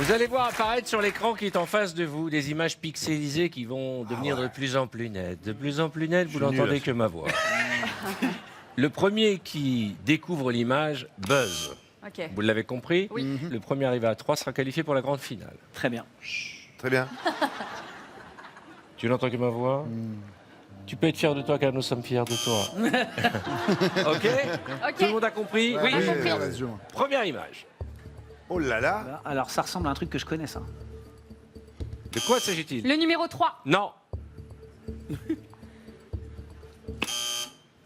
Vous allez voir apparaître sur l'écran qui est en face de vous des images pixelisées qui vont devenir de plus en plus nettes. De plus en plus nettes, vous n'entendez que ma voix. Le premier qui découvre l'image buzz. Ok. Vous l'avez compris? Oui. Le premier arrivé à 3 sera qualifié pour la grande finale. Très bien. Très bien. Tu n'entends que ma voix? Tu peux être fier de toi car nous sommes fiers de toi. Ok? Ok. Tout le monde a compris? Oui, j'ai compris. vas-y, joue. Première image. Oh là là. Alors, ça ressemble à un truc que je connais, ça. De quoi s'agit-il? Le numéro 3. Non.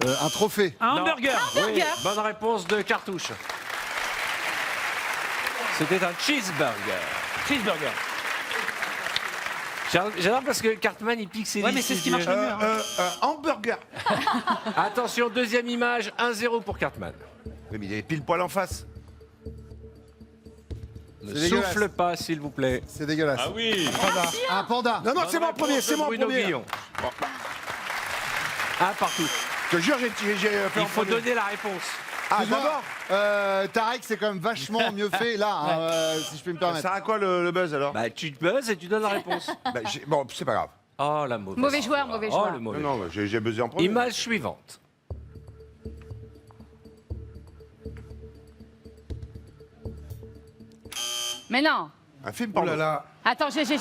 Un trophée. Un Non. hamburger. Oui, bonne réponse de Cartouche. C'était un cheeseburger. Cheeseburger. J'adore parce que Cartman il pixelise. Ouais, mais c'est ce qui marche le mieux. Hein. Hamburger. Attention, deuxième image, 1-0 pour Cartman. Oui, mais il est pile poil en face. Ne C'est dégueulasse. souffle pas, s'il vous plaît. C'est dégueulasse. Ah oui. Un panda. Non, non, c'est Bonne mon premier, réponse c'est de mon Bruno premier. Guillon. Un partout. Je te jure, j'ai fait Il en faut premier. donner la réponse. Ah, Excuse-moi, d'abord. Tarek, c'est quand même vachement mieux fait là, hein, si je peux me Ça permettre. sert à quoi le buzz alors Bah, tu te buzzes et tu donnes la réponse. Bah, bon, c'est pas grave. Oh, la mauvaise. Mauvais joueur, mauvais Oh, joueur. le mauvais. Non, non, j'ai buzzé en premier. Image suivante. Mais non. Un film Oh par là là. Attends, j'ai. Une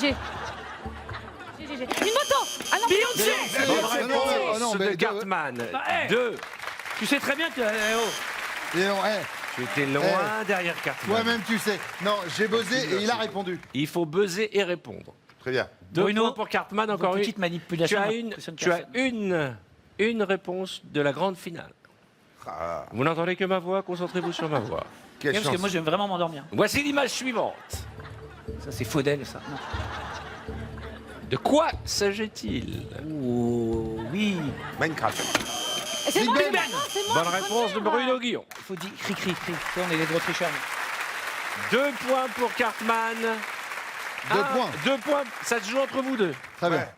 moto. Ah non, Beyoncé. Bonne non, réponse non, de mais- Cartman. Bah, hey. 2. Tu sais très bien que... oh. Et non, Tu étais loin derrière Cartman. toi-même tu sais. Non, j'ai buzzé et il a répondu. Il faut buzzer et répondre. Très bien. 2 Bruno, points pour Cartman, encore une. petite manipulation. Tu as une réponse de la grande finale. Ah, Vous n'entendez que ma voix, concentrez-vous sur ma voix. quelle Parce chance. que moi, je vais vraiment m'endormir. Voici l'image suivante. Ça, c'est Faudel, ça. Non. De quoi s'agit-il? Oh, oui. Minecraft. C'est moi, Big c'est Ben. moi, c'est moi. Bonne réponse de Bruno Guillon. Il faut dire cri, cri, cri. Tu sais, on est des gros tricheurs. 2 points pour Cartman. 2 points. 2 points. Ça se joue entre vous deux. Très bien. Ouais.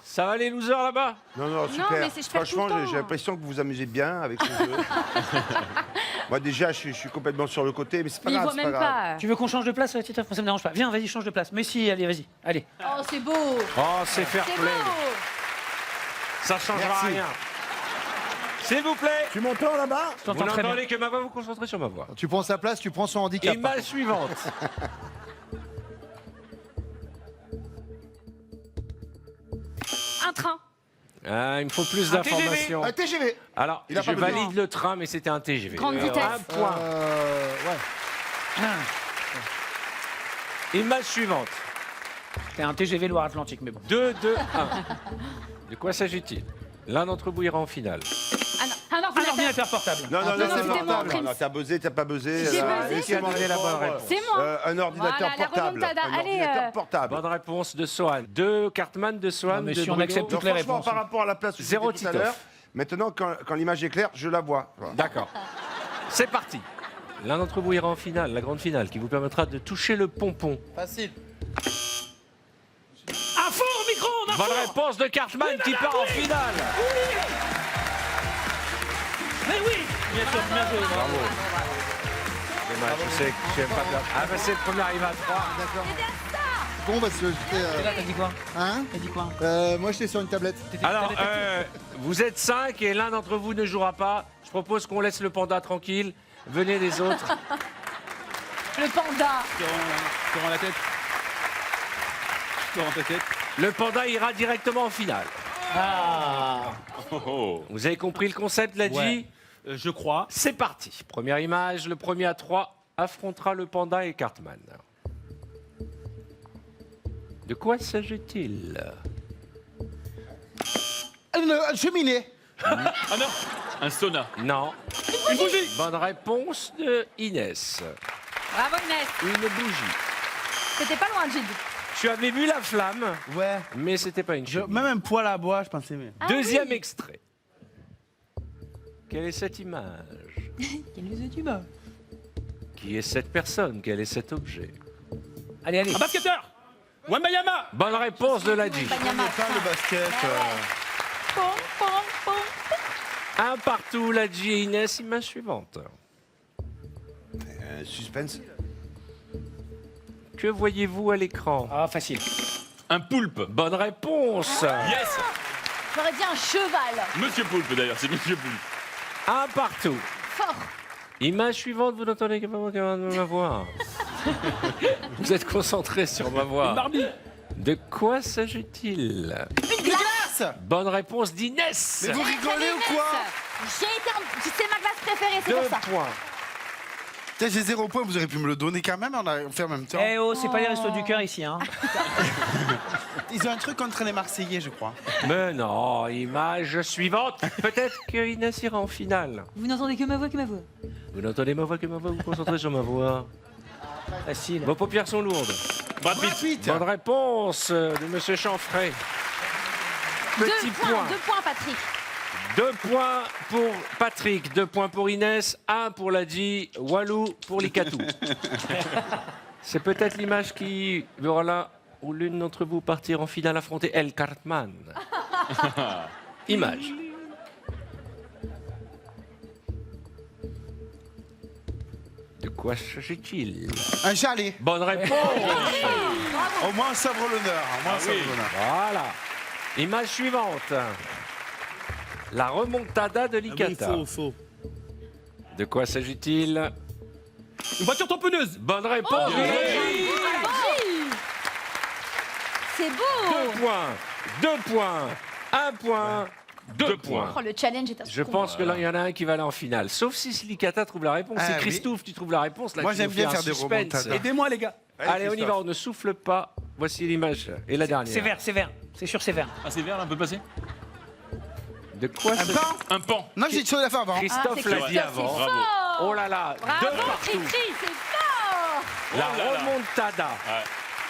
Ça va les losers là-bas? Non, non, super. mais c'est- je perds tout le Franchement, temps. j'ai l'impression que vous vous amusez bien avec ce jeu. Moi, déjà, je suis complètement sur le côté, mais c'est pas Mais il grave. voit c'est pas même grave. pas. Tu veux qu'on change de place, Tita? Ça me dérange pas. Viens, vas-y, change de place. Mais si, allez, vas-y. Allez. Oh, c'est beau. Oh, c'est fair C'est play. beau. Ça changera Merci. rien. S'il vous plaît. Tu m'entends là-bas Je Vous t'entends très bien. n'entendez que ma voix, vous concentrez sur ma voix. Tu prends sa place, tu prends son handicap. Image suivante. Un train. Ah, il me faut plus Un TGV. d'informations. Un TGV. Alors, Il a je pas besoin. valide le train, mais c'était un TGV. Grande vitesse. Un point. Ouais. Image suivante. T'es un TGV Loire-Atlantique, mais bon. 2, 2, 1. De quoi s'agit-il? L'un d'entre vous ira en finale. Un Un ordinateur. ordinateur portable. Non, non, Ah, non, non, c'est c'était portable. moi, Non, non, t'as buzzé, t'as pas buzzé. J'ai là, buzzé, laissez-moi j'ai buzzé. répondre. La bonne réponse. C'est moi. Un ordinateur Voilà, la portable. remontada. Un Allez, ordinateur portable. Bonne réponse de Swan. De Cartman, de Swan, Non, mais de si on Bruno. accepte Non, toutes les franchement, réponses. par rapport à la place où Zéro j'étais tout à Titoff. l'heure, maintenant, quand l'image est claire, je la vois. Voilà. D'accord. C'est parti. L'un d'entre vous ira en finale, la grande finale, qui vous permettra de toucher le pompon. Facile. Un four au micro-ondes, un Bonne four. réponse de Cartman qui part en finale. Mais oui. Bien sûr, bien joué. Bravo. Dommage, je sais que tu n'aimes pas perdre. Ah, bah c'est le premier arrivé à 3. D'accord. Bon, parce que j'étais. Et là, t'as dit quoi? Hein T'as dit quoi? Moi, j'étais sur une tablette. Alors, vous êtes 5 et l'un d'entre vous ne jouera pas. Je propose qu'on laisse le panda tranquille. Venez les autres. Le panda. Tu rends la tête. Tu rends ta tête. Le panda ira directement en finale. Ah. Oh, oh. Vous avez compris le concept, l'a dit? Ouais. Je crois. C'est parti. Première image, le premier à 3 affrontera le panda et Cartman. De quoi s'agit-il? Le cheminée. Ah non. Un sauna. Non. Une bougie. Bonne réponse de Inès. Bravo Inès. Une bougie. C'était pas loin, Gilles. Tu avais vu la flamme, Ouais. mais c'était pas une cheminée. Même un poêle à bois, je pensais. Mais... Ah Deuxième extrait. Quelle est cette image? Qui est cette personne? Quel est cet objet? Allez, allez. Un basketteur. Wembayama. Bonne réponse de Ladji. Banyama. le basket. Pom, pom, pom. Un partout, Ladji et Inès, image suivante. Suspense. Que voyez-vous à l'écran? Ah, facile. Un poulpe. Bonne réponse. Yes. J'aurais dit un cheval. Monsieur Poulpe d'ailleurs, c'est Monsieur Poulpe. Un partout. Fort. Image suivante, vous n'entendez que ma voix. Vous êtes concentré sur ma voix. Barbie. De quoi s'agit-il? Une glace. Bonne réponse d'Inès. Mais vous rigolez ou quoi? C'est ma glace préférée, c'est 2 pour ça. points. Putain, j'ai 0 point, vous auriez pu me le donner quand même, on a fait en même temps. Eh oh, c'est pas les restos du cœur ici, hein. Ils ont un truc contre les Marseillais, je crois. Mais non, image suivante. Peut-être que Inès ira en finale. Vous n'entendez que ma voix, que ma voix. Vous n'entendez ma voix que ma voix, vous vous concentrez sur ma voix. Facile. Vos paupières sont lourdes. Brad Pitt. Bonne réponse de Monsieur Chanfray. Petit 2 points, 2 points, Patrick. 2 points pour Patrick, 2 points pour Inès, 1 pour Ladji, Walou pour Likatou. C'est peut-être l'image qui verra là où l'une d'entre vous partir en finale affronter El Cartman. Image. De quoi s'agit-il? Un chalet. Bonne réponse. Au moins, on savre l'honneur. Au moins, on savre oui. l'honneur. Voilà. Image suivante. La remontada de Licata. Faux. De quoi s'agit-il? Une voiture tamponneuse. Bonne réponse. C'est beau. 2 points. 2 points. 1 point. 2 points. Oh, le challenge est à Je pense que là, il y en a un qui va aller en finale. Sauf si Licata trouve la réponse. Ah, C'est oui. Christophe qui trouve la réponse. Là, Moi, qui j'aime nous bien fait un faire des suspense. remontadas. Aidez-moi les gars. Allez, on y va. Christophe. On ne souffle pas. Voici l'image. Et la dernière. C'est vert, c'est vert. C'est sûr, c'est vert. Ah c'est vert là, on peut passer. De quoi Un s'agit-il? pan? Un pan. Non, j'ai chose à faire avant. Christophe c'est l'a Christophe, dit c'est avant. Bravo. Oh là là. 2 Bravo, partout. Cricri, c'est fort. La Oh là là. remontada.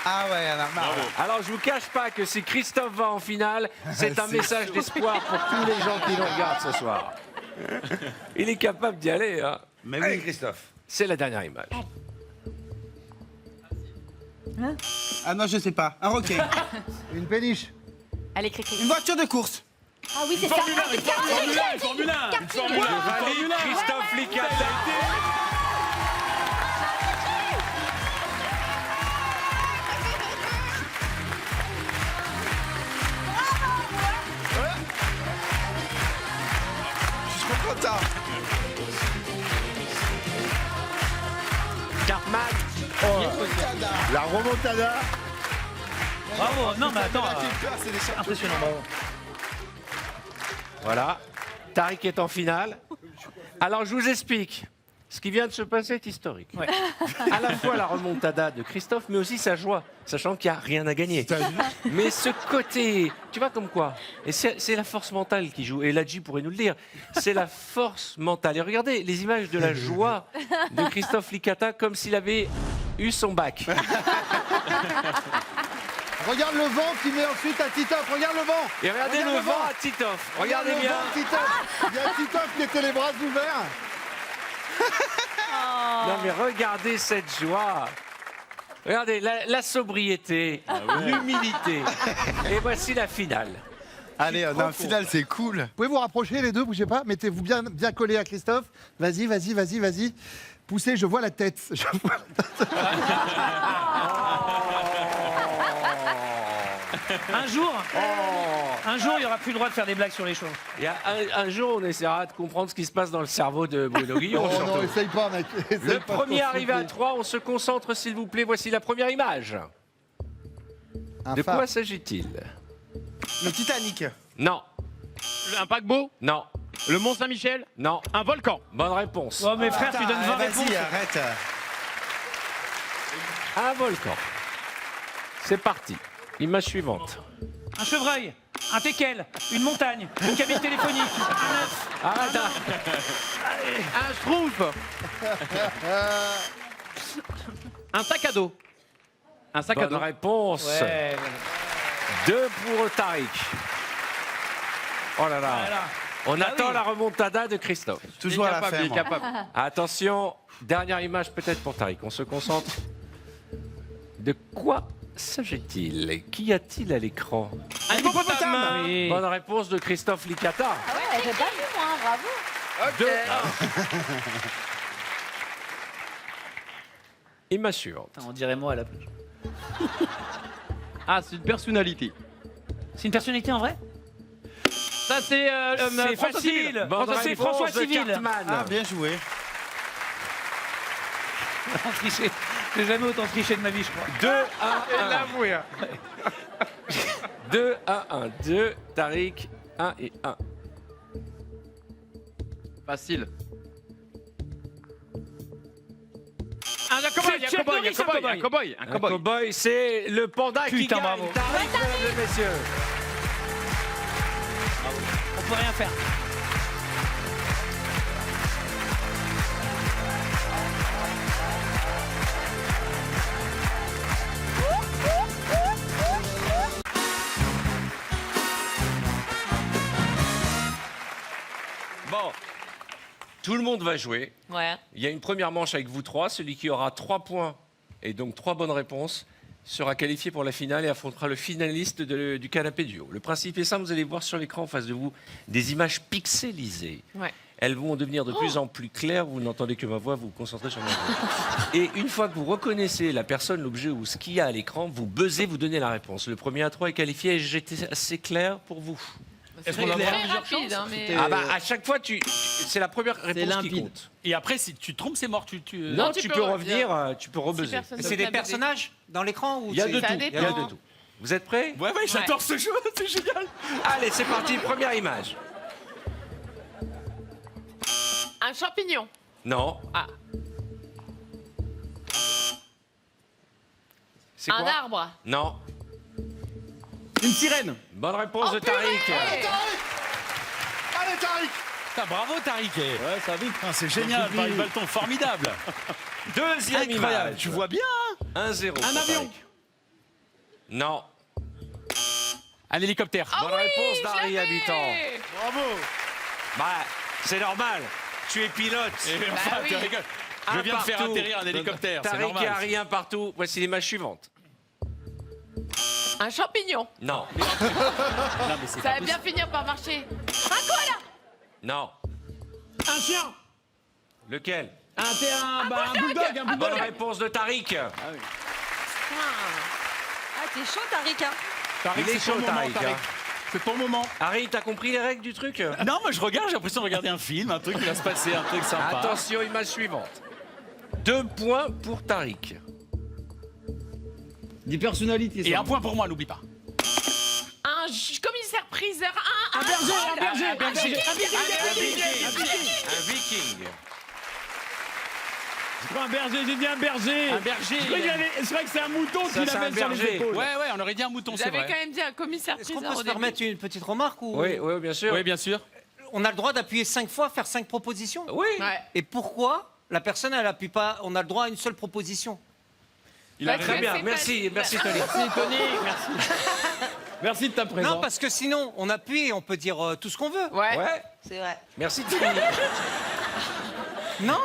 Ah ouais, il y en a marre. Bravo. Alors, je vous cache pas que si Christophe va en finale, c'est un message d'espoir pour tous les gens qui nous regardent ce soir. Il est capable d'y aller. Hein. Mais Allez, oui. Christophe. C'est la dernière image. Ah non, je sais pas. Un roquet. Une péniche. Allez, Cricri. Une voiture de course. Ah oui, c'est ça. Formule 1, une Formule 1, une Formule 1. Karting. Une Formule 1. Je valide Christophe Licata. Je suis trop content. Cartman. La remontada. Bravo. Non, mais attends. J'ai peur, c'est des champions. Impressionnant, bravo. Voilà. Tariq est en finale. Alors, je vous explique. Ce qui vient de se passer est historique. Ouais. À la fois la remontada de Christophe, mais aussi sa joie, sachant qu'il n'y a rien à gagner. Mais ce côté, tu vois comme quoi, et c'est la force mentale qui joue, et Ladji pourrait nous le dire, c'est la force mentale. Et regardez les images de la joie de Christophe Licata comme s'il avait eu son bac. Regarde le vent qui met ensuite à Titoff. Regarde le vent. Et regardez Regarde le le vent vent. à Titoff. Regarde Regardez le bien. vent, Titoff. Il y a Titoff qui était les bras ouverts. Non mais regardez cette joie. Regardez la sobriété, l'humilité. Et voici la finale. Allez, on a un final, c'est cool. Vous pouvez vous rapprocher les deux, bougez pas. Mettez-vous bien collés à Christophe. Vas-y, vas-y, vas-y, vas-y. Poussez, je vois la tête. Je vois la tête. Un jour, il n'y aura plus le droit de faire des blagues sur les choses. Il y a un jour, on essaiera de comprendre ce qui se passe dans le cerveau de Bruno Guillon. Oh non, surtout. essaye pas, mec. Essaye Le pas de premier arrivé à consulter. 3, on se concentre s'il vous plaît. Voici la première image. Un De phare. quoi s'agit-il? Le Titanic. Non, Un paquebot. non, Le Mont Saint-Michel. non. Un volcan. Bonne réponse. Oh, mes frères, tu donnes 20 réponses. Vas-y, arrête. Un volcan. C'est parti. Image suivante. Un chevreuil, un teckel, une montagne, une cabine téléphonique, un œuf. Arrête. Un schtroumpf. Un sac à dos. Un sac à Bonne dos. réponse. Ouais, 2 pour Tariq. Oh là là. voilà. On Ah attend oui. la remontada de Christophe. Toujours à la fin. moi. Attention, dernière image peut-être pour Tariq. On se concentre. De quoi s'agit-il? Qu'y a-t-il à l'écran? Un hippopotame. Oui. Bonne réponse de Christophe Licata. Ah ouais, j'ai pas vu, moi, bravo. 2-1. Image suivante. Putain, on dirait moi à la plage. Ah, c'est une personnalité. C'est une personnalité en vrai? Ça, c'est C'est François facile. Civil. Bonne C'est réponse François de Civil. Cartman. Ah, bien joué. Triché. J'ai jamais autant triché de ma vie, je crois. 2 à 1. 2 à 1. 2, Tariq, 1 et 1. Facile. Un cow-boy, C'est Chuck Norris, un cow-boy. Un cow-boy, c'est le panda qui Putain, gagne. bravo. Tariq, mesdames et messieurs. On peut rien faire. Bon, tout le monde va jouer. Ouais. Il y a une première manche avec vous trois. Celui qui aura 3 points et donc 3 bonnes réponses sera qualifié pour la finale et affrontera le finaliste du canapé duo. Le principe est simple, vous allez voir sur l'écran en face de vous des images pixelisées. Ouais. Elles vont devenir de plus en plus claires, vous n'entendez que ma voix, vous vous concentrez sur ma voix. Et une fois que vous reconnaissez la personne, l'objet ou ce qu'il y a à l'écran, vous buzzez, vous donnez la réponse. Le premier à 3 est qualifié et j'étais assez clair pour vous. Est-ce qu'on va avoir Très rapide, hein, mais... Ah bah à chaque fois, c'est la première réponse qui limpide. compte. Et après, si tu te trompes, c'est mort. Non, tu peux revenir, tu peux rebuzzer. C'est des personnages dans l'écran ou Il y a de Ça tout, il y a dépend. de tout. Vous êtes prêts? Ouais, j'adore ce jeu, c'est génial. Allez, c'est parti, première image. Un champignon. Non. Ah. C'est Un quoi? arbre. Non. Une sirène. Bonne réponse de Tariq. Allez, Tariq. Putain, bravo, Tariq. Ouais, ça vite. C'est génial, Paris Balton, formidable. Deuxième Incroyable, image. tu vois bien. 1-0. Un avion. Non. Un hélicoptère. Bonne réponse d'Harry Habitant. Bravo. Bah, c'est normal. Tu es pilote. Enfin, oui. tu rigoles. Je Un viens de faire partout. atterrir un hélicoptère, c'est Tariq et normal. Harry, un partout. Voici l'image suivante. Un champignon. Non. Non, mais c'est Ça va bien finir par marcher. Un koala. Non. Un chien. Lequel? Un bulldog. Un Bonne bulldog. réponse de Tariq. Ah, t'es chaud, Tariq. Tariq, Il est c'est ton chaud, moment, Tariq, Tariq. hein. C'est ton moment. Harry, t'as compris les règles du truc? Non, moi je regarde, j'ai l'impression de regarder un film, un truc qui va se passer, un truc sympa. Attention, image suivante. 2 points pour Tariq. Des personnalités. Et ça. un point pour moi, n'oublie pas. Un commissaire-priseur. Un berger. Un viking. Je prends un berger, j'ai dit un berger. Un berger. Je croyais que c'est un mouton Ça, qu'il c'est un avait sur les berger. épaules. Ouais, on aurait dit un mouton, c'est J'avais vrai. quand même dit un Est-ce qu'on commissaire-priseur peut au se début. permettre une petite remarque ou... Oui, oui, bien sûr. Oui, bien sûr. On a le droit d'appuyer 5 fois, faire 5 propositions. Oui. Ouais. Et pourquoi la personne, elle appuie pas... On a le droit à une seule proposition. Parce Très que bien, c'est merci, pas- merci Tony. Merci Tony, merci. Merci de ta présence. Non, parce que sinon, on appuie et on peut dire tout ce qu'on veut. Ouais. Ouais, C'est vrai. merci Tony. Non.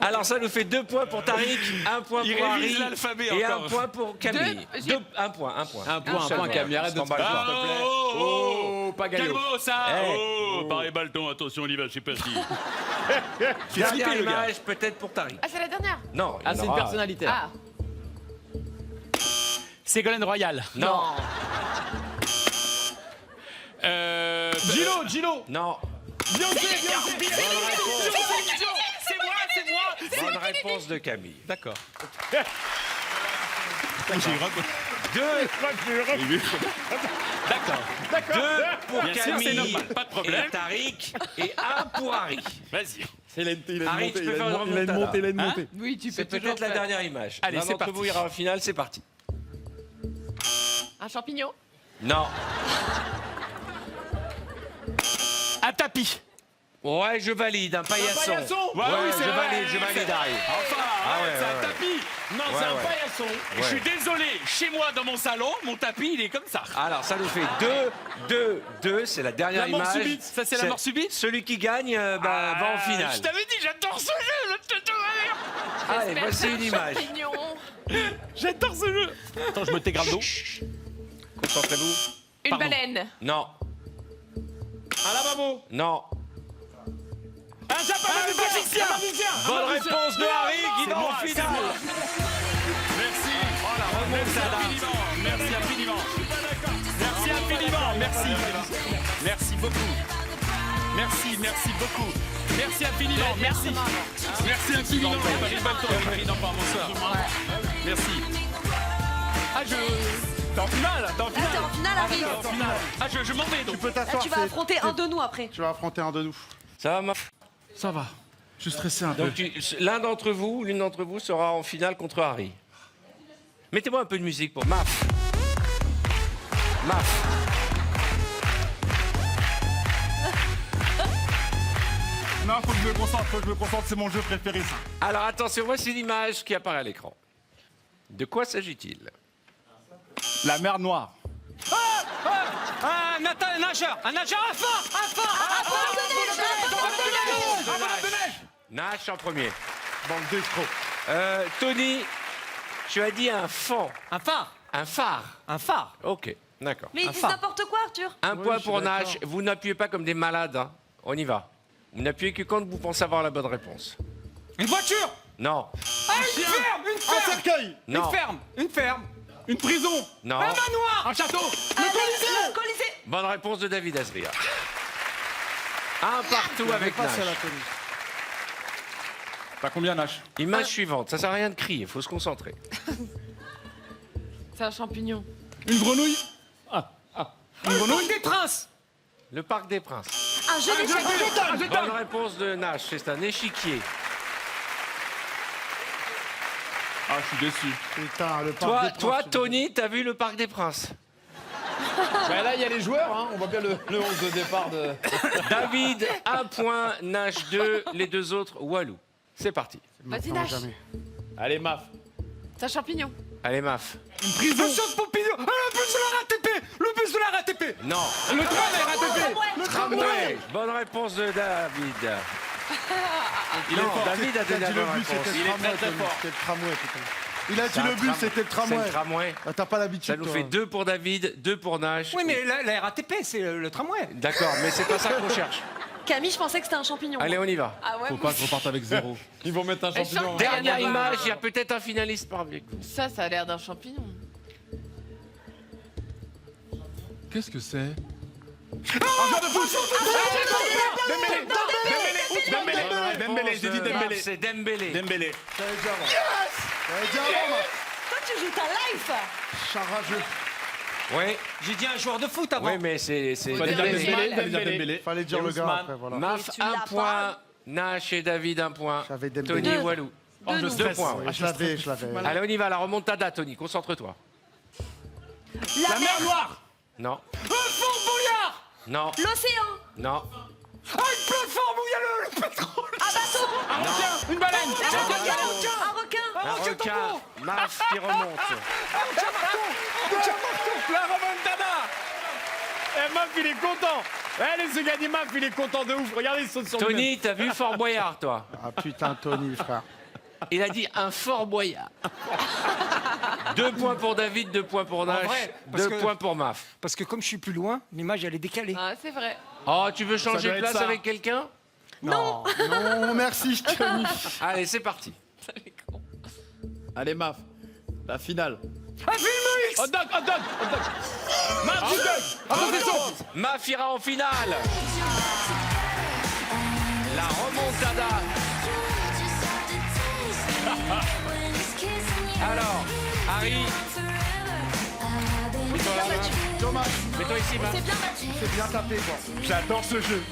Alors ça nous fait 2 points pour Tariq, 1 point Il pour révise Harry l'alphabet et 1 encore. point pour Camille. Deux. Un point. Un point, Camille, arrête de te T'emballes pas. s'il te plaît. Oh, Pagaillot. calme ça. Hey. Oh, Paris Balton, attention, on y va, c'est parti. Dernière flippé, le gars. image, peut-être pour Tariq. Ah, c'est la dernière. Non, il y Ah, en c'est une aura- personnalité. Ah. Ségolène Royal. Non, Gilo. non. C'est moi. Bonne réponse de Camille. D'accord. 2 D'accord. 2 pour Bien sûr, c'est Camille normal, pas de problème. et Tariq et 1 pour Harry. Vas-y. Harry, tu peux faire une remontada. Hein Oui, tu C'est peux toujours peut-être la faire. dernière image. Allez, L'un c'est d'entre parti. vous ira en finale, c'est parti. Un champignon. Non. Un tapis. Ouais, je valide, un paillasson. Ouais, oui, c'est je vrai. valide, Harry. Enfin, Ah ouais, c'est ouais, un ouais. tapis. Non, Ouais, c'est un ouais. paillasson. Ouais. Je suis désolé, chez moi, dans mon salon, mon tapis, il est comme ça. Alors, ça nous fait 2, c'est la dernière La mort image. subite. Ça, c'est la mort subite. Celui qui gagne va en finale. Je t'avais dit, j'adore ce jeu. Allez, voici une image. Champignon. J'adore ce jeu. Attends, je me tais grave d'eau. Concentrez-vous. Une Pardon. baleine. Non, Un lavabo. non. Un magicien. Bonne réponse de Harry qui C'est va en moi, c'est finale. moi. beaucoup. Merci beaucoup. Merci infiniment, merci. Merci infiniment. Paris Balton, bonsoir. Merci. Ah, t'es en finale, T'es en finale, Harry. Ah, je m'en vais donc. Tu peux Là, t'asseoir. tu vas affronter un de nous après. Tu vas affronter un de nous. Ça va, ma... Ça va. Je suis stressé un peu. Donc l'une d'entre vous sera en finale contre Harry. Mettez-moi un peu de musique pour Maf. Maf. Non, faut que je me concentre, c'est mon jeu préféré ça. Alors attention, voici l'image qui apparaît à l'écran. De quoi s'agit-il? La mer Noire. Un nageur, un phare, Nash en premier. Bande d'escrocs. Tony, tu as dit un fan. un phare, Un phare. un phare. Ok, d'accord. Mais ils disent phare. n'importe quoi, Arthur. Un point je suis pour d'accord. Nash. Vous n'appuyez pas comme des malades. Hein. On y va. Vous n'appuyez que quand vous pensez avoir la bonne réponse. Une voiture, Non. Un cercueil. Non. une ferme, Une prison. Non. un manoir, Un château. Le Colisée. Bonne réponse de David Asria. Un partout avec Nash. T'as combien, Nash? Image suivante. Ça sert à rien de crier. Il faut se concentrer. C'est un champignon. Une grenouille. Une grenouille. Parc des Princes, Le Parc des Princes. Un jeu d'échecs. Bonne réponse de Nash. C'est un échiquier. Ah, je suis déçu. Putain, le parc Toi, des Princes, toi, tu- Tony, t'as vu le Parc des Princes? Bah là, il y a les joueurs, hein. On voit bien le 11 de départ de. David, 1 point. Nash, 2. Les deux autres, Walou. C'est parti. Vas-y, Non, Nash. jamais. Allez, Maf. C'est un champignon. Allez, Maf. Une prison. de Pompidou, le bus de la RATP, le bus de la RATP. Non. Le train de la RATP. Le tramway. Bonne réponse de David. Il est Non, fort. David a T'as donné la dit le bonne bus, réponse. c'était Il le est tramway. très, très Tony. fort. C'était le tramway, putain. Il a dit C'est un le bus, tram- c'était le C'est tramway. le tramway. Ah, t'as pas l'habitude. Ça nous toi. fait 2 pour David, 2 pour Nash. Oui, mais la RATP, c'est le tramway. D'accord, mais c'est pas ça qu'on cherche. Camille, je pensais que c'était un champignon. Allez, on y va. Ah ouais, Faut pas que je reparte avec 0. Ils vont mettre un champignon. Dernière Ah, image, il y a peut-être un finaliste parmi vous. ça a l'air d'un champignon. Qu'est-ce que c'est? Dembélé, j'ai dit Dembélé. C'est Dembélé. Dembélé. T'avais dit avant. T'avais dit avant, moi. Toi, tu joues ta life. Charageux. Oui, J'ai dit un joueur de foot avant. oui, mais c'est Fallait dire Dembélé. Dembélé, fallait dire Dembélé. Fallait dire Et le gars Ousmane. après, voilà. Maf, Et tu 1 l'as point. pas. Nash et David, 1 point. J'avais Dembélé. Tony, Deux. Walou. De nous. 2 points. ouais. Je l'avais, je l'avais. Allez, on y va. La remontada, Tony. Concentre-toi. La mer Noire. Non. Un fort brouillard, Non. L'océan. Non. une plateforme où il y a le pétrole. Un bateau. Un requin, une baleine, Un requin. Un requin. Maf qui remonte. La remontada. Eh, Maf, il est content. Allez, ce gars Maf, il est content de ouf. Regardez, il saute sur lui-même. Tony, t'as vu Fort Boyard, toi? Ah putain, Tony, frère. Il a dit un Fort Boyard. 2 points pour David, 2 points pour Nash, vrai, parce 2 que- points pour Maf. Parce que comme je suis plus loin, l'image elle est décalée. Ah, c'est vrai. Oh, tu veux changer doit de être place ça. avec quelqu'un? Non, merci, Tony. Allez, c'est parti. Allez, Maf. La finale. Un film X. Hot dog, hot dog, hot dog. Maf, hot dog. Maf ira en finale. La remontada. Alors, Harry, Thomas, mets-toi ici, Maf. C'est bien battu. c'est bien tapé, quoi. J'adore ce jeu.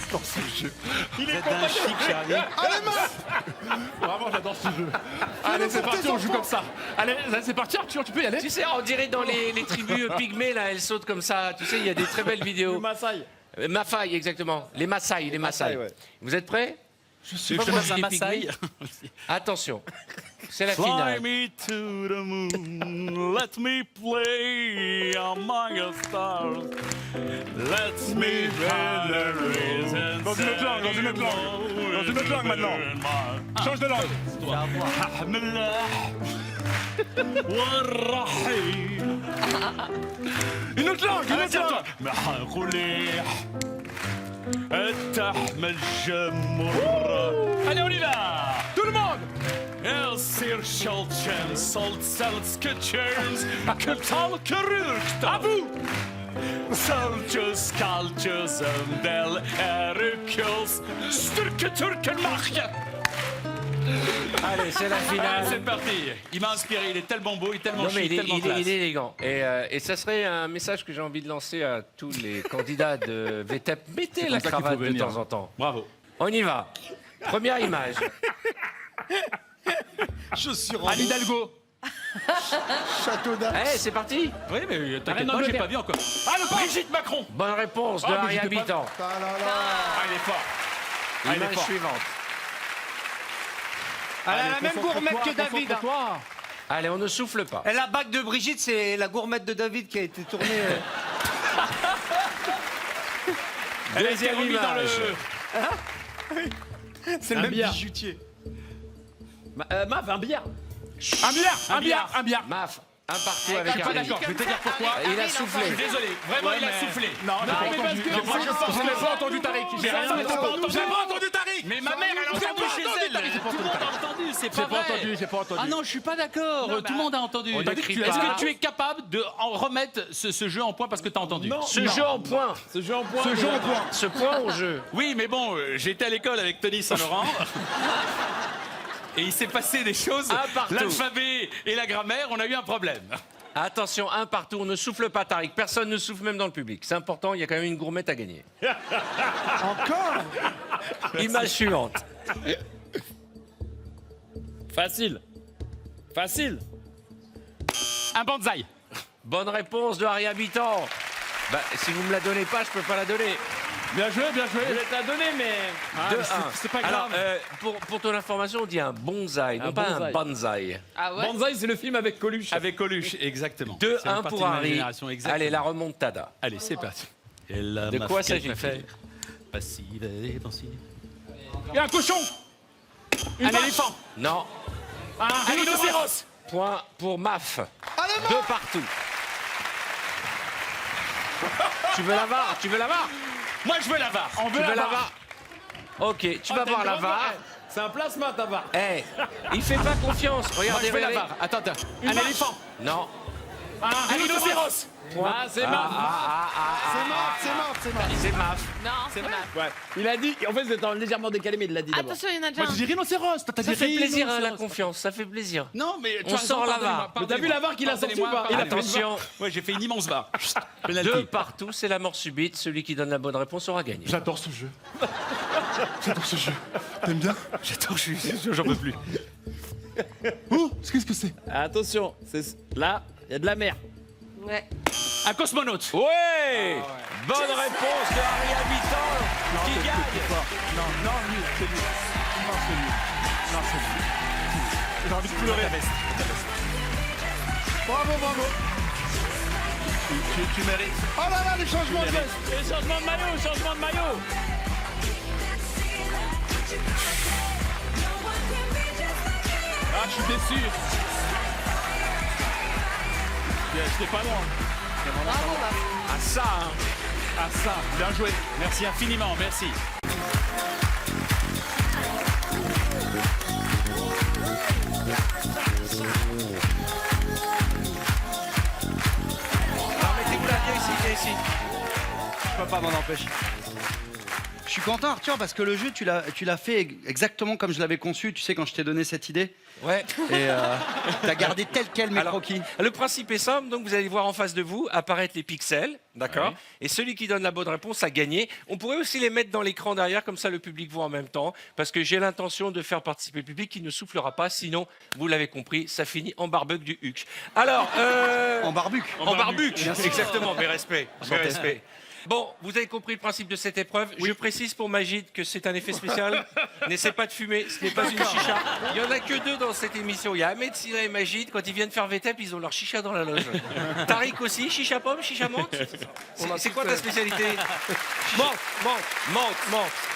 J'adore ce jeu. Il est d'un chic, Charlie. Allez, Maf. Vraiment, j'adore ce jeu. Allez, c'est parti, on joue comme ça. Allez, c'est parti, Arthur, tu peux y aller. Tu sais, on dirait dans les tribus pygmées, là, elles sautent comme ça. Tu sais, il y a des très belles vidéos. Maasai. Maasai, exactement. Les Maasai, les Maasai. ouais. Vous êtes prêts? Je suis pas un Maasai. Attention, c'est la Fly finale. me to the moon, let me play among the stars. Let me be Dans une autre langue, dans une autre langue. Dans une autre langue maintenant. Change de langue. Une autre langue, une autre langue. Allez, on y va. Tout le monde. Elsir Scholchen, Salt Salad Sketchers, Katal Karuk. À vous. Soldiers, cultures, del Hercules, Sturketurkenmark. Allez, c'est la finale. C'est parti. Il m'a inspiré, il est tellement beau, il est tellement Non, mais chic, tellement classe. il est élégant. Et ça serait un message que j'ai envie de lancer à tous les candidats de VTEP. Mettez la pour ça qu'il faut cravate de venir. temps en temps. Bravo. On y va. Première image. Anne Hidalgo. Château d'Ax. Allez, c'est parti. Oui, mais t'inquiète Reine pas, j'ai d'Angleterre. pas vu encore. Ah, le Brigitte Macron. Bonne réponse de Ah, mais Harry j'étais pas- Habitant. Ah là là. Ah, il est fort. Ah, il est Image fort. suivante. Elle a la même gourmette que David. hein. Concentre-toi. Allez, on ne souffle pas. Et la bague de Brigitte, c'est la gourmette de David qui a été tournée. Elle a été Deuxième remise dans le... image. C'est Un billard. bijoutier. Maf, un billard. Un billard. Maf, un partout Je avec suis pas Harry. d'accord, je vais te dire pourquoi. Il a Je soufflé. suis désolé, vraiment, il a soufflé. Non, j'ai pas mais parce entendu. que- Non, moi, je pense que j'ai pas entendu Tariq. J'ai rien J'ai entendu. pas entendu Tariq. Mais ma mère, elle a entendu chez elle. Tout le monde a entendu, c'est J'ai pas pas vrai. entendu, j'ai pas entendu. Ah non, je suis pas d'accord. Tout le monde a entendu. On n'écrit Est-ce pas. que tu es capable de en remettre ce jeu en point parce que t'as entendu? Non. Ce jeu en point. Ce jeu en point. Ce jeu en point. Ce point au jeu. Oui, mais bon, j'étais à l'école avec Tony Saint-Laurent. Et il s'est passé des choses. Un partout. L'alphabet et la grammaire, on a eu un problème. Attention, un partout. On ne souffle pas, Tariq. Personne ne souffle, même dans le public. C'est important, il y a quand même une gourmette à gagner. Encore. Image suivante. Facile. Facile. Un bonsaï. Bonne réponse de Harry Habitant. Bah, si vous me la donnez pas, je peux pas la donner. Bien joué, bien joué. Je vais te la donner, mais. Ah, 2-1. mais c'est pas Alors, grave. pour ton information, on dit un bonsaï, non Un pas bonsaï. un bonsaï. Ah ouais. Banzai, c'est le film avec Coluche. Avec Coluche, exactement. 2-1 C'est une partie pour de ma Harry. génération, exactement. Allez, la remontada. Allez, c'est parti. De quoi s'agit-il? Passive et pensive. Et un cochon. Un éléphant. Non. Un rhinocéros. Point pour Maf. Allez, Deux partout. Tu veux la VAR? Tu veux la VAR? Moi, je veux la VAR. On Tu veut veux la la VAR. VAR? Ok, tu vas voir la VAR. C'est un plasma, ta VAR. Eh, il fait pas confiance. Moi, Regardez, je veux la regardez. VAR. Attends, attends. Un éléphant. Non. Un rhinocéros. Ah, c'est Maf. C'est mort. C'est Maf. Non, c'est mal. Ouais. Il a dit. En fait, c'était légèrement décalé, mais il l'a dit d'abord. Attention, il y en a déjà Moi, un. je dis rhinocéros. Toi, t'as Ça dit fait plaisir, hein, la rhinocéros. confiance. Ça fait plaisir. Non, mais On sort la VAR. Mais t'as vu la VAR qu'il a sorti ou pas? Il a fait une Attention, Ouais, j'ai fait une immense VAR. 2 Penalty. partout, c'est la mort subite. Celui qui donne la bonne réponse aura gagné. J'adore ce jeu. J'adore ce jeu. T'aimes bien? J'adore, j'en peux plus. Oh, qu'est-ce que c'est? Attention, là, il y a de la mer. Ouais. Un cosmonaute. Ouais, bonne réponse de Harry Habitant qui gagne. Non, lui, c'est lui. Non, c'est lui. Non, c'est lui. J'ai envie de pleurer. Bravo. Tu mérites. Oh là là, les changements de veste. Et changement de maillot, changement de maillot. Ah, je suis déçu. J'étais pas loin. Bravo, Maf. Ah ça, hein. Ah, ça. Bien joué. Merci infiniment, merci. Mettez-vous là, viens ici. Je peux pas m'en empêcher. Je suis content, Arthur, parce que le jeu, tu l'as fait exactement comme je l'avais conçu, tu sais, quand je t'ai donné cette idée. Ouais. Et t'as gardé tel quel mes Alors, croquis. le principe est simple, donc vous allez voir en face de vous apparaître les pixels, d'accord? Et celui qui donne la bonne réponse a gagné. On pourrait aussi les mettre dans l'écran derrière, comme ça le public voit en même temps, parce que j'ai l'intention de faire participer le public qui ne soufflera pas, sinon, vous l'avez compris, ça finit en barbecue du Huc. Alors, En barbuc. en barbecue, exactement, mes respects. Mes respects. Bon, vous avez compris le principe de cette épreuve. Je précise pour Magid que c'est un effet spécial. N'essaie pas de fumer, ce n'est pas une chicha. Il n'y en a que deux dans cette émission. Il y a Ahmed Sina et Magid. Quand ils viennent faire VTEP, ils ont leur chicha dans la loge. Tariq aussi, chicha pomme, chicha menthe. C'est quoi ta spécialité? Menthe.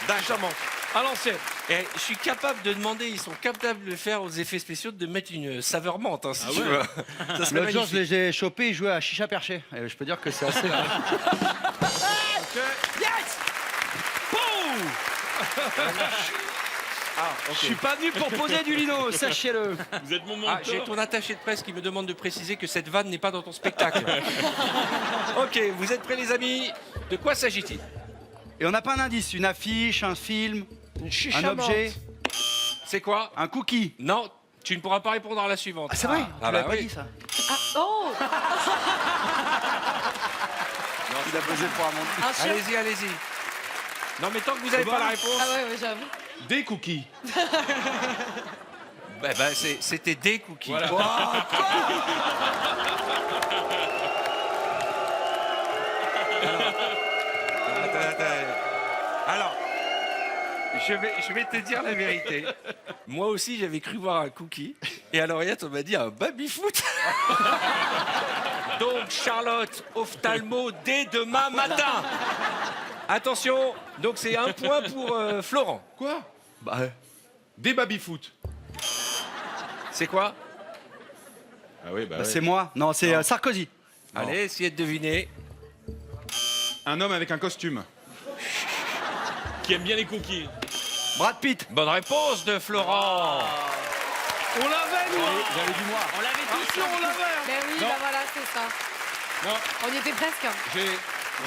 D'accord. À l'ancienne. Et je suis capable de demander, ils sont capables de faire aux effets spéciaux de mettre une saveur menthe, hein, si tu veux. Ça serait L'autre jour, je magnifique. les ai chopés, ils jouaient à chicha perché. Et je peux dire que c'est assez. Je suis pas venu pour poser du lino, sachez-le. Vous êtes mon Ah, mentor. j'ai ton attaché de presse qui me demande de préciser que cette vanne n'est pas dans ton spectacle. Ok, vous êtes prêts les amis? De quoi s'agit-il? Et on n'a pas un indice, une affiche, un film, Une un chicha objet, C'est quoi? un cookie. Non, tu ne pourras pas répondre à la suivante. Ah, c'est vrai, Ah tu bah l'avais pas oui. dit ça. Oh, Il a posé pour Amandine. un chien. Allez-y, allez-y. Non mais tant que vous n'avez pas la réponse, Ah ouais, j'avoue. Des cookies. c'était des cookies. Alors, je vais te dire la vérité. Moi aussi, j'avais cru voir un cookie. Et à l'oreillette, on m'a dit un baby-foot. Donc, Charlotte, ophtalmo, dès demain matin. Attention, donc c'est un point pour Florent. Quoi? Bah, Des baby-foot. C'est quoi? Ah oui, bah, bah ouais. c'est moi. Non, c'est Sarkozy. Allez, essayez de deviner. Un homme avec un costume. Qui aime bien les cookies. Brad Pitt. Bonne réponse de Florent. On l'avait, nous, hein. J'avais du moi. On l'avait tous. Sûr, on l'avait, hein. Ben oui, Non. bah voilà, c'est ça. Non. On y était presque. J'ai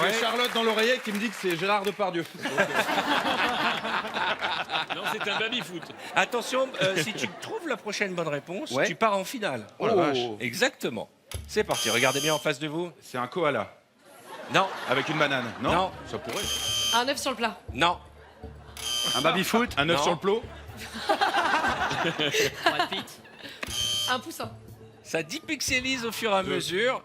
Ouais. Charlotte dans l'oreillette qui me dit que c'est Gérard Depardieu. Non, c'est un baby-foot. Attention, si tu trouves la prochaine bonne réponse, Ouais. tu pars en finale. Oh la vache. Exactement. C'est parti, regardez bien en face de vous. C'est un koala. Non, Avec une banane. Non, Non. Ça pourrait. Un œuf sur le plat. non, Un baby-foot. Un œuf Non. sur le plot. Un poussin. ça dépixelise au fur et à mesure.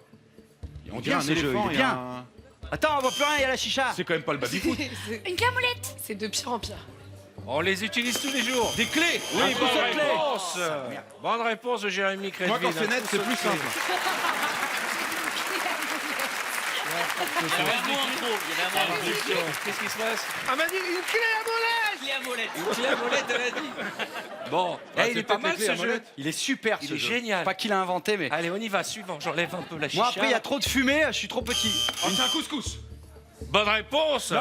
On bien, dirait un ce jeu, éléphant il est et bien. un... Attends, on voit plus rien, il y a la chicha. C'est quand même pas le baby-foot. Une camolette. C'est de pire en pire. On les utilise tous les jours. Des clés. Oui, Un bonne trousseau de clés. réponse. Bonne réponse de Jérémy Crédville. Moi, quand c'est un net, c'est trousseau plus de clés. simple. Il y avait un mot en trop. Il y avait un mot en trop. Qu'est-ce qui se passe? Ah, m'a dit une clé à molette. Clé à molette. Une clé à molette, elle a dit. Bon, Ah, il c'est est pas peut-être mal les clés ce à jeu. molette. Il est super Il ce est jeu. génial. Pas qu'il a inventé, mais. Allez, on y va, suivant. J'enlève un peu la chicha. Moi, après, il y a trop de fumée, je suis trop petit. Oh, c'est un couscous. Bonne réponse.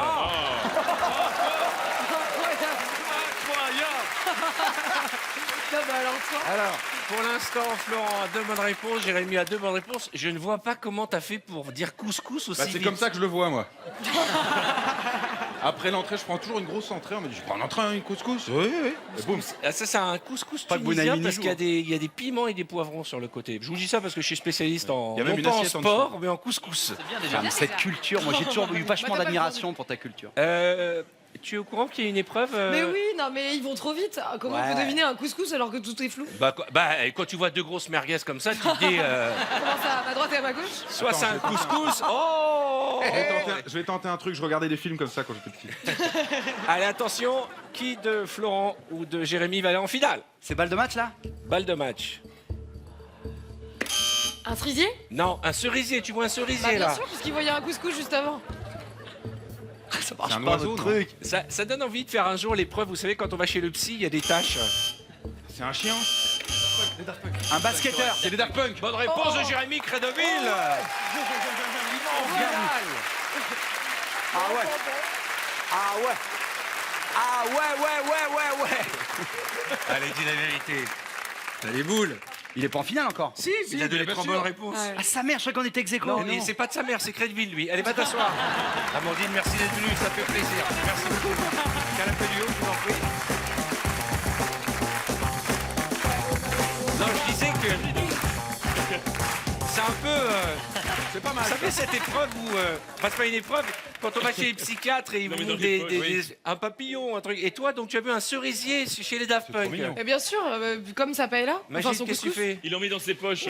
Non, bah alors toi. Alors, pour l'instant, Florent a 2 bonnes réponses, Jérémy a 2 bonnes réponses. Je ne vois pas comment t'as fait pour dire couscous aussi Bah, c'est vite. comme ça que je le vois, moi. Après l'entrée, je prends toujours une grosse entrée. On me dit, je prends une entrée, une couscous. Oui, oui. Et boum. Ah, ça, c'est un couscous Pas de tunisien Bounaï parce qu'il y a Minijou. il y a des piments et des poivrons sur le côté. Je vous dis ça parce que je suis spécialiste en, Il y a même non une pas en assiette en sport, mais en couscous. C'est bien déjà. Ah, mais cette culture, moi j'ai toujours eu vachement Bah, t'as pas d'admiration pour ta culture. Tu es au courant qu'il y a une épreuve Mais oui, non, mais ils vont trop vite. Comment on Ouais. peut deviner un couscous alors que tout est flou? Quand tu vois 2 grosses merguez comme ça, tu te dis Comment ça, à ma droite et à ma gauche? soit c'est un couscous. Oh Je vais tenter un truc. Je regardais des films comme ça quand j'étais petit. Allez, attention, qui de Florent ou de Jérémy va aller en finale? C'est balle de match là? Balle de match. Un frisier? Non, un cerisier, tu vois un Bah cerisier bien là. sûr, puisqu'il voyait un couscous juste avant. Ça marche C'est un pas oiseau, votre non truc. Ça donne envie de faire un jour l'épreuve, vous savez, quand on va chez le psy, il y a des taches. C'est un chien. Un basketteur. C'est des Daft Punk. Bonne réponse de Jérémy Crédville. Ah ouais. Ah ouais. Ah ouais. Allez, dis la vérité. T'as les boules. Il est pas en finale encore. Si, il a donné bien 3 sûr. bonnes réponses. Ouais. Ah sa mère, je crois qu'on était ex aequo. Non, et c'est pas de sa mère, c'est Crédville, lui. Allez, va t'asseoir. Amandine, merci d'être venue, ça fait plaisir. Merci beaucoup. Câlin un peu du haut, je vous en prie. Non, je disais que c'est un peu... C'est pas mal. Vous savez, cette épreuve où... enfin, c'est pas une épreuve, quand on va chez les psychiatres et ils Non, vous mais dans montrent les poches, un papillon, un truc. Et toi, donc, tu as vu un cerisier chez les Daft C'est trop Punk. mignon. Et bien sûr, comme ça paye là. Magid, son qu'est-ce que tu couscous. fais? Il en met dans ses poches.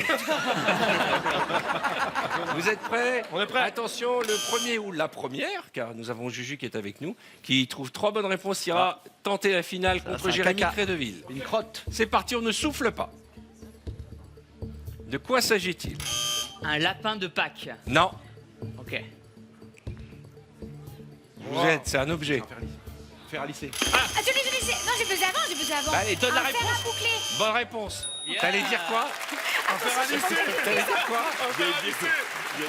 Vous êtes prêts? On est prêts. Attention, le premier ou la première, car nous avons Juju qui est avec nous, qui trouve 3 bonnes réponses, ira tenter la finale contre c'est un Jérémy caca. Crédville. Une crotte. C'est parti, on ne souffle pas. De quoi s'agit-il? Un lapin de Pâques. Non, Ok. vous êtes, c'est un objet. Faire à lycée. Ah, je l'ai. Non, j'ai pesé avant. Bah, allez, donne la Un fer réponse. à boucler. Bonne réponse. T'allais dire quoi? T'allais dire quoi?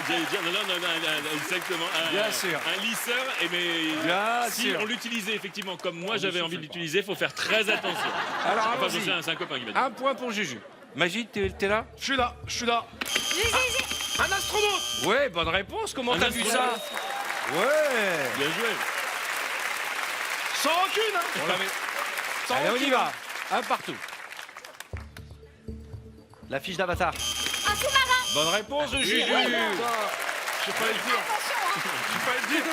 J'allais dire, non, exactement. Bien sûr. Un lisseur, mais Bien si sûr. on l'utilisait effectivement comme moi j'avais envie de l'utiliser, il faut faire très attention. Alors, Enfin, allons-y. c'est un copain qui m'a dit. Un point pour Juju. Magid, t'es là? Je suis là, je suis là. Un astronaute. Ouais, bonne réponse. Comment Un t'as vu ça? astronaute. Ouais. Bien joué. Sans rancune, hein. On l'avait. Sans Allez, on y rancune. va. Un partout. La fiche d'Avatar. Un sous-marin. Bonne réponse de Juju. Je sais pas le dire. Je sais pas le dire.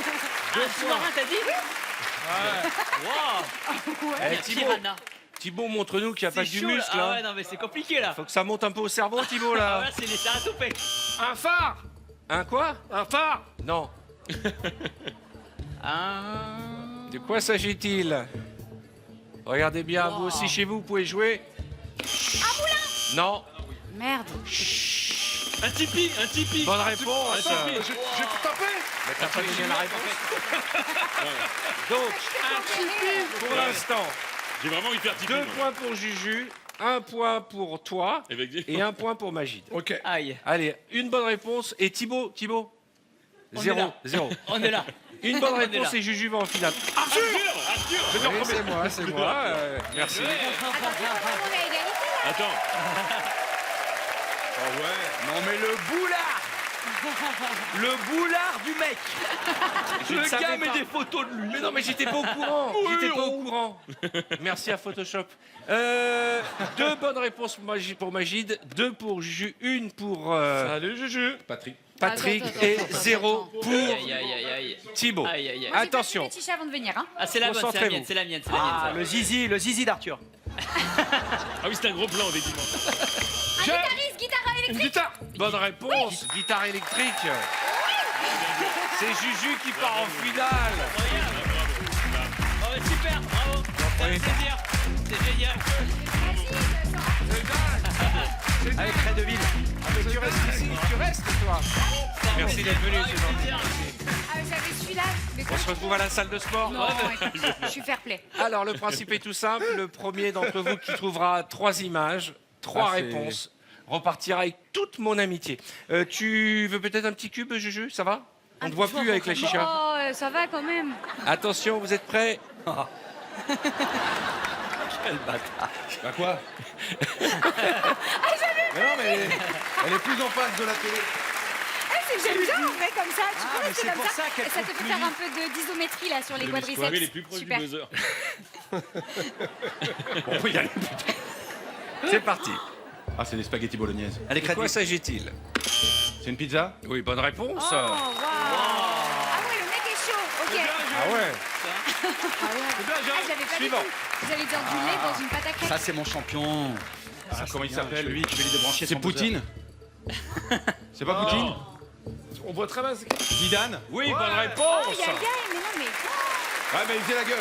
Un sous-marin, t'as dit Wow. Eh, Un Thibaut, piranha. Thibaut, montre-nous qu'il n'y a pas C'est du chaud, muscle. là. Ah Là. ouais, non, mais c'est compliqué là. Faut que ça monte un peu au cerveau, Thibaut, Ah là. ouais, c'est les saratoupés. Un phare. Un quoi? Un phare. Non. Un... De quoi s'agit-il? Regardez bien, vous aussi chez vous, vous pouvez jouer. Un moulin. Non. Merde. Un tipi, un tipi. Bonne réponse. Un tipi. Je vais tout taper. Mais t'as pas donné la réponse. Donc, pour l'instant, J'ai vraiment envie de faire tipi. 2 moi. points pour Juju, 1 point pour toi Effectivement. et 1 point pour Magid. Ok. Aïe. Allez, une bonne réponse. Et Thibaut, On est 0, là. 0. On est là. Une bonne On est réponse là. et Juju va en finale. Arthur. Oui, c'est moi, c'est moi. Merci. Attention, on est à égalité. Attends. Non mais le boulard. Le boulard du mec. Je ne Le savais gars met pas. des photos de lui. Mais non, mais j'étais pas au courant. J'étais pas au courant. Merci à Photoshop. 2 bonnes réponses pour Magid, 2 pour Juju, 1 pour Salut Juju. Patrick. Patrick Attends, et attends, 0 attends. pour Aïe, aïe, aïe, aïe. Thibaut. Aïe, aïe, aïe. Moi, j'ai Attention. pas fait le chicha avant de venir. Hein. Ah, c'est la bonne, c'est la Concentrez-vous. mienne, c'est la mienne, c'est la mienne. ça. Le zizi d'Arthur. Ah oui, c'est un gros plan effectivement. Un guitariste, guitare Une électrique. guitare. Bonne réponse. Guitare électrique. C'est Juju qui part en finale. Oh, super, bravo. Ça fait plaisir. C'est génial. Avec Près de Ville. Tu restes ici, tu restes toi. Merci d'être venu, c'est gentil. Ah, j'avais celui-là. Mais On se retrouve à la salle de sport. Non, écoute, je suis fair play. Alors, le principe est tout simple. Le premier d'entre vous qui trouvera 3 images, 3 réponses, repartira avec toute mon amitié. Tu veux peut-être un petit cube, Juju? Ça va? On ne te voit plus avec la chicha. Oh, ça va quand même. Attention, vous êtes prêts? Quel bâtard. Bah quoi? Mais non, mais elle est plus en face de la télé. J'aime bien en vrai comme ça. Tu peux mais rester c'est comme pour ça. ça qu'elle Et ça te trouve fait plus faire un peu d'isométrie là sur les Le soirée les plus quadriceps. proches du Super. buzzer. On peut y aller. C'est parti. Ah, c'est des spaghettis bolognaises. Elle est De quoi créative. s'agit-il? C'est une pizza? Oui, bonne réponse. Oh, waouh. Ah ouais, le mec est chaud. Ok. Ah ouais. J'avais pas Suivant. du tout. Vous allez dire du lait dans une pâte à crêpes. Ça c'est mon champion. Ah, comment il s'appelle? Lui, tu vais lui débrancher. C'est son Poutine? C'est pas Poutine? On voit très bien. Zidane? Oui, bonne Oh, réponse. aïe, aïe, mais non, mais. Ouais, mais il faisait la gueule.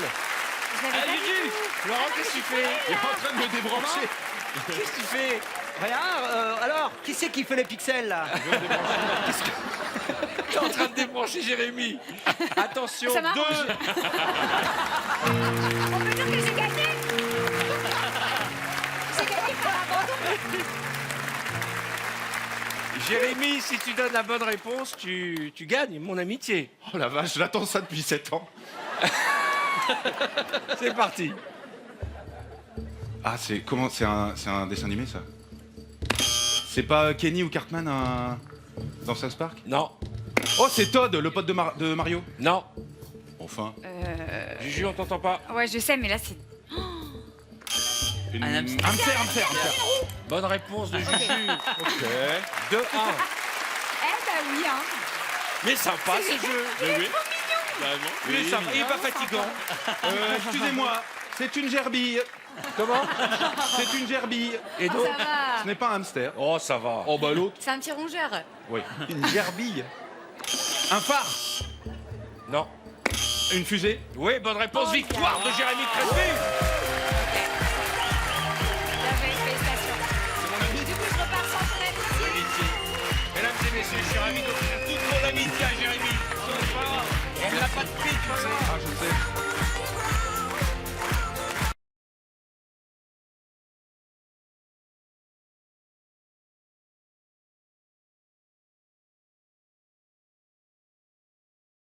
Je l'avais pas du tout. Laurent, qu'est-ce que tu fais? Il est en train de me débrancher. Qu'est-ce que tu fais? Rien, alors, qui c'est qui fait les pixels là? Tu es en train de débrancher Jérémy. Attention, Ça m'arrange. 2. On peut dire que j'ai gagné. J'ai gagné par abandon. Jérémy, si tu donnes la bonne réponse, tu gagnes mon amitié. Oh la vache, j'attends ça depuis 7 ans. C'est parti. Ah, c'est comment? C'est un dessin animé ça? C'est pas Kenny ou Cartman dans South Park? Non, Oh, c'est Todd, le pote de Mario. non. Enfin. Juju, on t'entend pas. Ouais, je sais, mais là, c'est. Une... Un hamster. hamster. Bonne réponse de Juju. Ok. 2-1. Eh bah oui, hein. Mais sympa ce jeu. Mais oui. Carrément. Il est sympa. Il est pas fatigant. Excusez-moi, c'est une gerbille. Comment? C'est une gerbille. Et donc? Ça va. Ce n'est pas un hamster. Oh, ça va. Oh bah l'autre. C'est un petit rongeur. Oui. Une gerbille. Un phare. Non. Une fusée. Oui, bonne réponse. Oh, Victoire de Jérémy Crespi. La félicitations. Du coup, je repars sans ton amitié. Mesdames et messieurs, je suis ravi d'offrir toute mon amitié à Jérémy. Elle n'a pas de prix, tu vois ça. Ah, je sais.